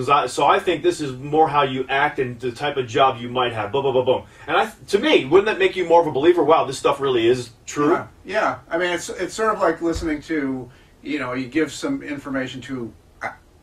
because I think this is more how you act and the type of job you might have. Boom, boom, boom, boom. And to me, wouldn't that make you more of a believer? Wow, this stuff really is true. Yeah. I mean, it's sort of like listening to, you give some information to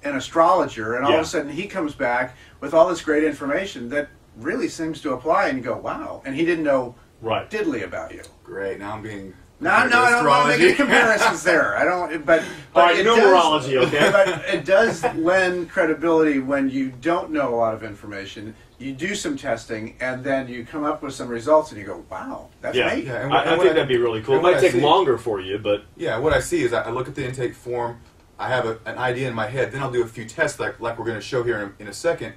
an astrologer, and all of a sudden he comes back with all this great information that really seems to apply, and you go, wow, and he didn't know diddly about you. Great. Now I'm being. No, I don't want to make any comparisons there. I don't. But all right, numerology, okay. But it does lend credibility when you don't know a lot of information. You do some testing, and then you come up with some results, and you go, "Wow, that's neat." Yeah, I think that'd be really cool. It might take longer for you, but what I see is I look at the intake form. I have an idea in my head. Then I'll do a few tests, like we're going to show here in a second.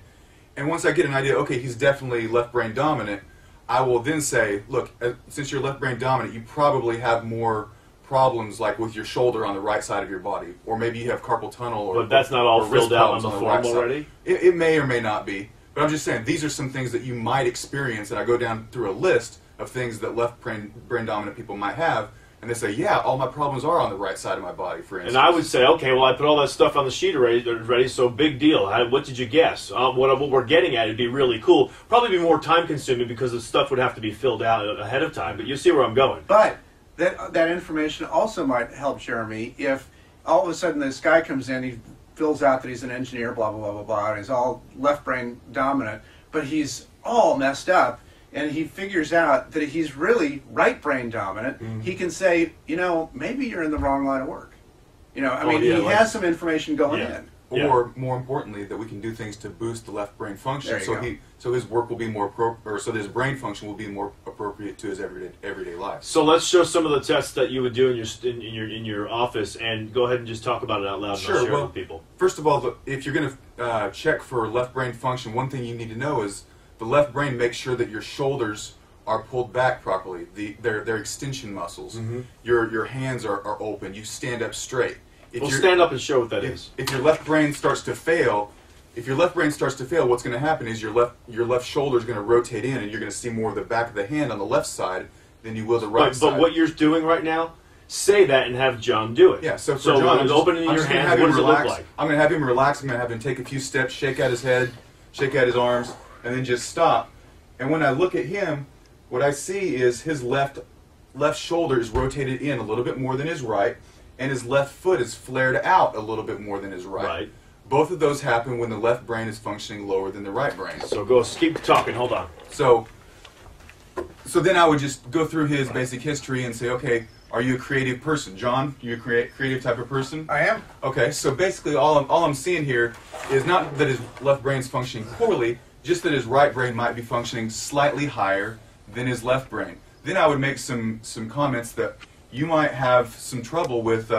And once I get an idea, okay, he's definitely left brain dominant. I will then say, look, since you're left brain dominant, you probably have more problems like with your shoulder on the right side of your body, or maybe you have carpal tunnel, but that's not all filled out on the form already. It may or may not be, but I'm just saying these are some things that you might experience, and I go down through a list of things that left brain dominant people might have, and they say, yeah, all my problems are on the right side of my body, for instance. And I would say, okay, well, I put all that stuff on the sheet already, so big deal. What did you guess? What we're getting at, it'd be really cool. Probably be more time-consuming because the stuff would have to be filled out ahead of time, but you see where I'm going. But that information also might help Jeremy if all of a sudden this guy comes in, he fills out that he's an engineer, blah, blah, blah, blah, blah, and he's all left brain dominant, but he's all messed up. And he figures out that he's really right brain dominant. Mm-hmm. He can say, maybe you're in the wrong line of work. He has some information going in. Or more importantly, that we can do things to boost the left brain function, so his work will be more appropriate, so his brain function will be more appropriate to his everyday life. So let's show some of the tests that you would do in your office, and go ahead and just talk about it out loud. And share it with people. First of all, if you're going to check for left brain function, one thing you need to know is the left brain makes sure that your shoulders are pulled back properly. Their extension muscles. Mm-hmm. Your hands are open. You stand up straight. Stand up and show what that is. If your left brain starts to fail, what's going to happen is your left shoulder is going to rotate in, and you're going to see more of the back of the hand on the left side than you will the right side. But what you're doing right now, say that and have John do it. Yeah. So for John, opening your hands, what does it look like? I'm going to have him relax. I'm going to have him take a few steps, shake out his head, shake out his arms, and then just stop. And when I look at him, what I see is his left shoulder is rotated in a little bit more than his right, and his left foot is flared out a little bit more than his right. Both of those happen when the left brain is functioning lower than the right brain. So keep talking, hold on. So then I would just go through his basic history and say, okay, are you a creative person? John, you a creative type of person? I am. Okay, so basically all I'm seeing here is not that his left brain's functioning poorly, just that his right brain might be functioning slightly higher than his left brain. Then I would make some comments that you might have some trouble with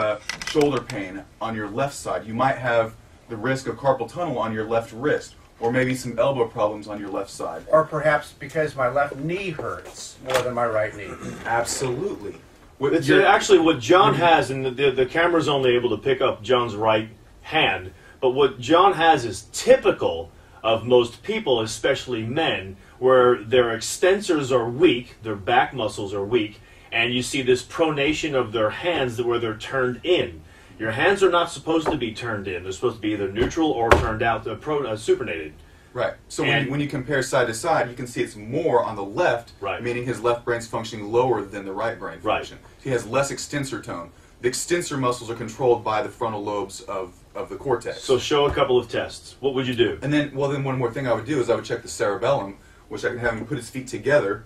shoulder pain on your left side. You might have the risk of carpal tunnel on your left wrist, or maybe some elbow problems on your left side. Or perhaps because my left knee hurts more than my right knee. Absolutely. Actually, what John has, and the camera's only able to pick up John's right hand, but what John has is typical of most people, especially men, where their extensors are weak, their back muscles are weak, and you see this pronation of their hands where they're turned in. Your hands are not supposed to be turned in. They're supposed to be either neutral or turned out, supinated. Right. So when you compare side to side, you can see it's more on the left, meaning his left brain's functioning lower than the right brain function. So he has less extensor tone. The extensor muscles are controlled by the frontal lobes of the cortex. So show a couple of tests. What would you do? And then one more thing I would do is I would check the cerebellum, which I can have him put his feet together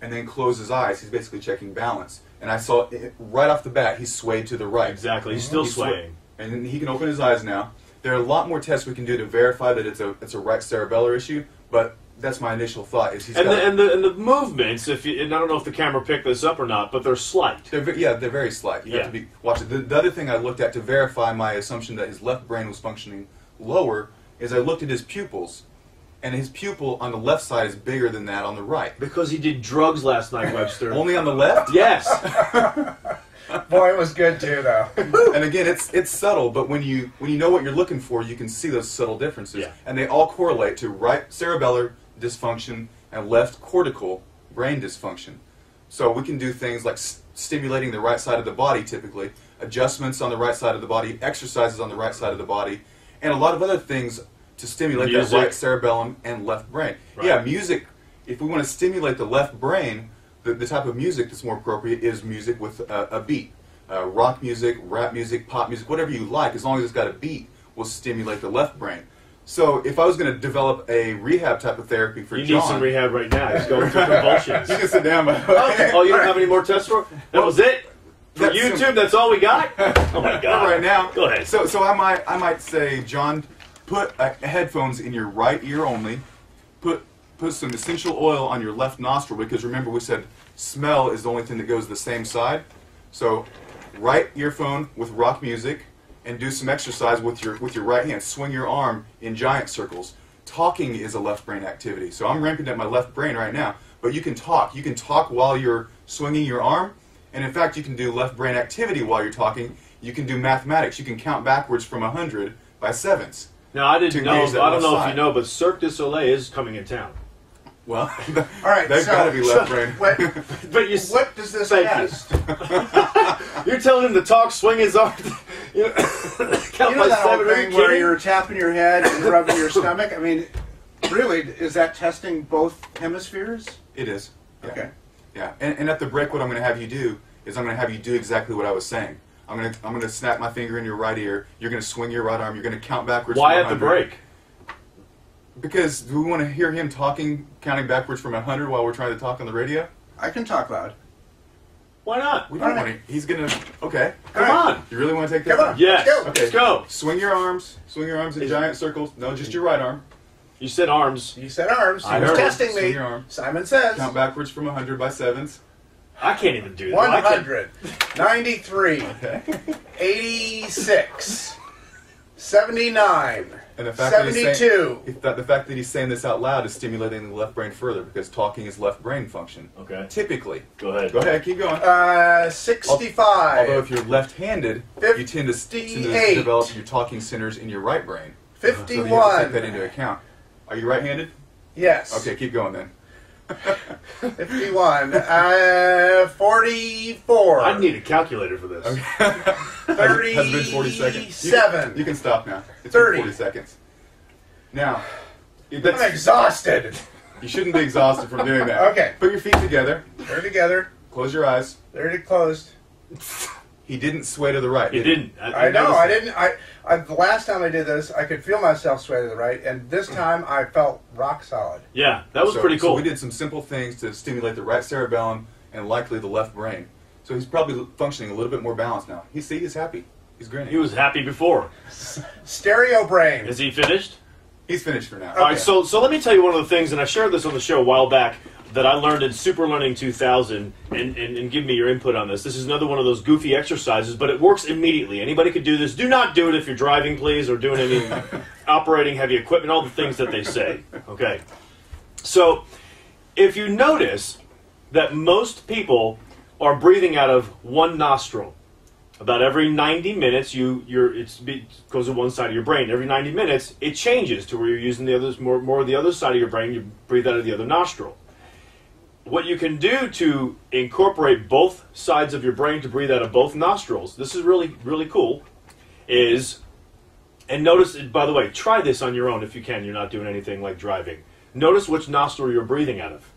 and then close his eyes. He's basically checking balance. And I saw right off the bat, he's swayed to the right. Exactly. He's still swaying. And then he can open his eyes now. There are a lot more tests we can do to verify that it's a right cerebellar issue, but that's my initial thought. Is the movements, and I don't know if the camera picked this up or not, but they're slight. They're very slight. You have to be watching. The other thing I looked at to verify my assumption that his left brain was functioning lower is I looked at his pupils, and his pupil on the left side is bigger than that on the right. Because he did drugs last night, Webster. Only on the left? Yes. Boy, it was good too, though. And again, it's subtle, but when you know what you're looking for, you can see those subtle differences, and they all correlate to right cerebellar dysfunction and left cortical brain dysfunction. So we can do things like stimulating the right side of the body, typically, adjustments on the right side of the body, exercises on the right side of the body, and a lot of other things to stimulate Music. that right cerebellum and left brain. Right. Yeah, music. If we want to stimulate the left brain, the type of music that's more appropriate is music with a beat. Rock music, rap music, pop music, whatever you like, as long as it's got a beat, will stimulate the left brain. So if I was going to develop a rehab type of therapy for You John, need some rehab right now. He's going through convulsions. you can sit down. Okay. Oh, you don't have any more tests for it? That was it? For That's YouTube, that's all we got? Oh my Not God. right now. Go ahead. So I might say, John, put headphones in your right ear only. Put some essential oil on your left nostril, because remember we said smell is the only thing that goes the same side. So right earphone with rock music, and do some exercise with your right hand. Swing your arm in giant circles. Talking is a left brain activity. So I'm ramping up my left brain right now. But you can talk. You can talk while you're swinging your arm. And in fact, you can do left brain activity while you're talking. You can do mathematics. You can count backwards from 100 by sevens. Now, I didn't to know, engage that I don't left know if side. you know, but Cirque du Soleil is coming in town. Well, All right, they've so- got to be left brain. But you, What does this Thank you. test? You're telling him to talk, swing his arm, you know, count You know by that old seven. Are you thing where kidding? you're tapping your head and rubbing your stomach? I mean, really, is that testing both hemispheres? It is. Yeah. Okay. Yeah. And at the break, what I'm going to have you do is I'm going to have you do exactly what I was saying. I'm going to snap my finger in your right ear. You're going to swing your right arm. You're going to count backwards. Why from at the 100. break? Because we want to hear him talking, counting backwards from 100 while we're trying to talk on the radio. I can talk loud. Why not? We don't All right. want to. He's going to. Okay. Come All right. on. You really want to take that? Come on. Yes. Let's go. Okay. Let's go. Swing your arms. Swing your arms in giant circles. No, just your right arm. You said arms. You said arms. I He was heard it. testing Swing me. your arm. Simon says. Count backwards from 100 by sevens. I can't even do that. I can't- 100, 93, Okay. 86, 79, And the fact that he's 72. the fact that he's saying this out loud is stimulating the left brain further, because talking is left brain function. Okay. Typically. Go ahead. Go ahead, keep going. 65, Although if you're left-handed, you tend to 58. develop your talking centers in your right brain. So you have to take 51. that into account. Are you right-handed? Yes. Okay, keep going then. 51, 44. I need a calculator for this. Okay. Has it been 40 seconds? 37. You can stop now. It's 30. been 40 seconds. Now, I'm that's, exhausted. you shouldn't be exhausted from doing that. Okay. Put your feet together. They're together. Close your eyes. They're closed. He didn't sway to the right. You did he? didn't. I know. noticed I that. didn't. The last time I did this, I could feel myself sway to the right, and this time I felt rock solid. Yeah, that was pretty So cool. we did some simple things to stimulate the right cerebellum and likely the left brain. So he's probably functioning a little bit more balanced now. He's happy. He's grinning. He was happy before. Stereo brain. Is he finished? He's finished for now. All right, so let me tell you one of the things, and I shared this on the show a while back, that I learned in Super Learning 2000, and give me your input on this. This is another one of those goofy exercises, but it works immediately. Anybody could do this. Do not do it if you're driving, please, or doing any operating heavy equipment, all the things that they say. Okay. So if you notice that most people are breathing out of one nostril, about every 90 minutes, it goes to one side of your brain. Every 90 minutes, it changes to where you're using the others more of the other side of your brain. You breathe out of the other nostril. What you can do to incorporate both sides of your brain to breathe out of both nostrils, this is really, really cool, is, and notice, by the way, try this on your own if you can. You're not doing anything like driving. Notice which nostril you're breathing out of.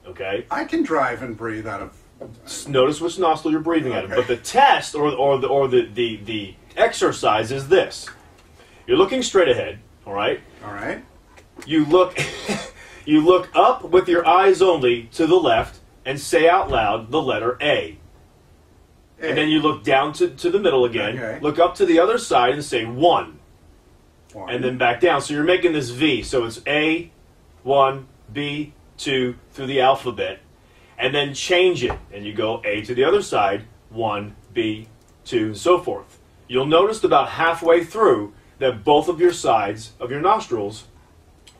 Okay? I can drive and breathe out of. Notice which nostril you're breathing out of. But the test or the exercise is this. You're looking straight ahead, all right? All right. You look you look up with your eyes only to the left and say out loud the letter A. And then you look down to the middle again, Okay. look up to the other side and say 1, One. and then back down. So you're making this V. So it's A, 1, B, 2 through the alphabet. And then change it, and you go A to the other side, 1, B, 2, and so forth. You'll notice about halfway through that both of your sides of your nostrils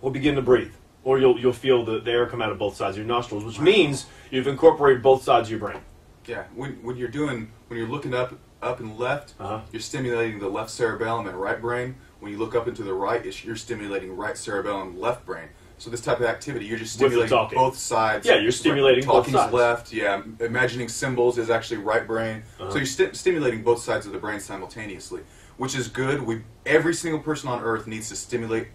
will begin to breathe. Or you'll feel the air come out of both sides of your nostrils, which means you've incorporated both sides of your brain. Yeah, when you're looking up and left, Uh-huh. you're stimulating the left cerebellum and right brain. When you look up into the right, you're stimulating right cerebellum, left brain. So this type of activity, you're just With the stimulating talking. both sides. Yeah, you're stimulating both Talking's sides. left, yeah. Imagining symbols is actually right brain. So you're stimulating both sides of the brain simultaneously, which is good. Every single person on Earth needs to stimulate